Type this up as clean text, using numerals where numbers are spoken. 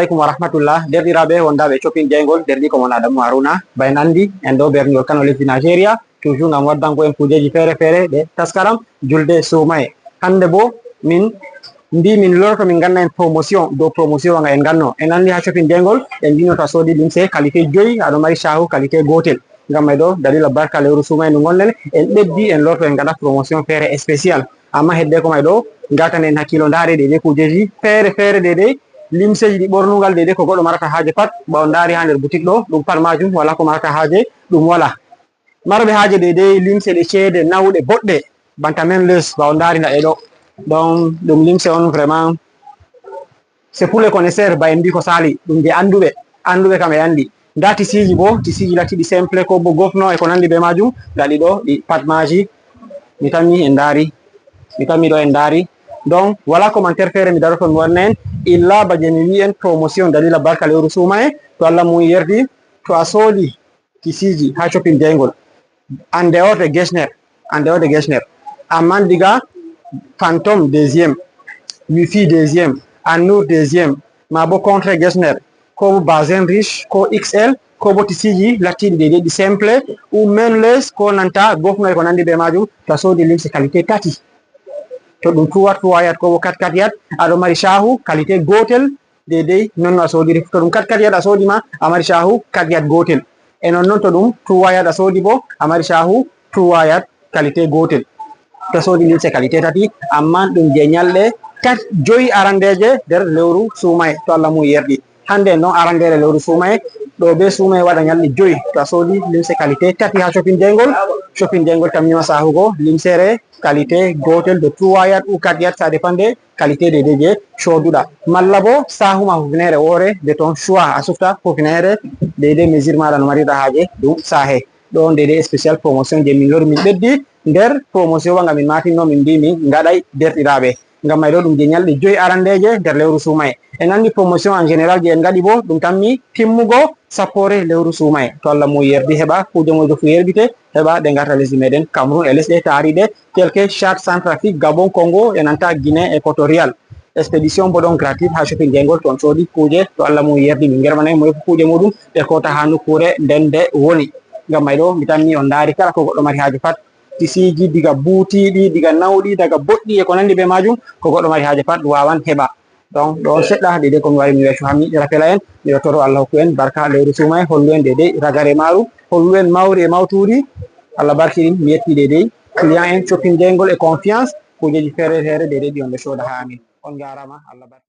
alaikum wa rahmatullah derɗiraɓe wondaɓe shopping jeygol derɗi ko mon Adamu Haruna bayen andi en ɗo berniol kano lesdi Nigeria toujours gam waddanko en kujeji fere fere ɗe taskaram julde sumaye. Hande bo min lorto min ganna en promotion dow promotion wanga en ganno en andi ha shopping jeygol en mbino to sodi limse qualité 5 aɗo mari shahu qualité gotel gam may ɗo dalila barka lewru sumaye ndu gonɗen en ɓeddi en lorto en gaɗa promotion fere spécial amma hedde ko may ɗo gatan en hakkilo daare ɗeɗe kujeji fere fere ɗeɗe limseji ɗi ɓornugal ɗeɗe ko goɗɗo marata haaje pat ɓawo daari ha nder boutique ɗo ɗum pat majum wala ko marata haaje ɗum wala marɓe haaje ɗeɗe limse ɗe ceede nawɗe boɗɗe banta men les ɓawo daarina ɗe ɗo donc ɗum limse on vraiment c'est pour les connaisseurs ba en mbi ko sali ɗum je anduɓe kam e andi nda tisiji bo tisiji latti ɗi simple ko bo gofno e ko nandi be majum gaɗi ɗo ɗi pat maji mi tammi ɗo en daari donc voilà commentaire fere mi daroton wanna en illa ba je mi wi en promotion dalila barka lewru sumaye to Allah mum yerdi to a soodi tisiji ha shopping jeygol en dehors de Gesner amman diga Phantom deuxième, Wifi deuxième, Anour deuxième, ma bo contre Gesner ko Bazen Riche ko XL ko bo tisiji lattiɗi ɗeɗe ɗi simple ou mainless ko nanta gofno e ko nandi be majum to a soodi limse qualité tati to ɗum tuwat ko bo 4 yat aɗo mari shahu qualité gotel dedei non a soodiri to ɗum 4 yat a soodi ma a mari shahu 4 yat gotel e non to ɗum 3 yat a soodi bo a mari shahu 3 yat qualité gotel to soodi limse qualité tati amma ɗum je nyalɗe 5 arandeje nder lewru sumaye to Allah mum yerdi hande non arandere lewru sumaye ɗo be sumaye waɗa nyalɗe 5 to a soodi limse qualité tati ha shopping jeygol tammima sahugo limsere qualité gotel de 3 yat ou 4 yat ça dépend de qualité de je coduɗa malla bo sahuma hufinere wore de ton choix a sufta hufinere de mesure maɗa no mariɗa haaje ɗum sahe ɗon de spécial promotion je min lori min ɓeddi nder promotion wanga min matinno min mbi min gaɗay derɗiraɓe ngam may ɗo ɗum je nyalɗe 5 arandeje nder lewru sumaye en andi promotion en général je en gaɗi bo ɗum tammi timmugo sappore lewru sumaye to Allah mo yerdi heɓa kuje mojo fu yerbite heɓa ɗe garta lesdi meɗen Cameroun e lesɗe taariɗe tel que Tchad, Centrafrique, Gabon, Congo e nanta Guinée équatorial expédition bo ɗon gratuite ha shopping jeygol to on soodi kuje to Allah mum yerdi min germanay mo kuje muɗum ɓe kota ha nokkure ndende woni ngam may ɗo mi tammi on daari kala ko goɗɗo mari haaje pat tisiji diga buutiɗi diga nawɗi daga boɗɗi e ko nandi be majum ko goɗɗo mari haaje pat wawan heɓa donc ɗon seɗɗa ɗeɗe komi wawi mi weccu hammi rapela en mi yottoro Allah hokku en barka lewru sumaye hollu en ɗeɗe ragare maru hollu en mawri e mawturi Allah barkiɗin mi yetti ɗeɗe client en shopping jeygol e confiance kujeji fere fere ɗeɗe ɗi on ɓe sooda ha amin on jarama Allah barki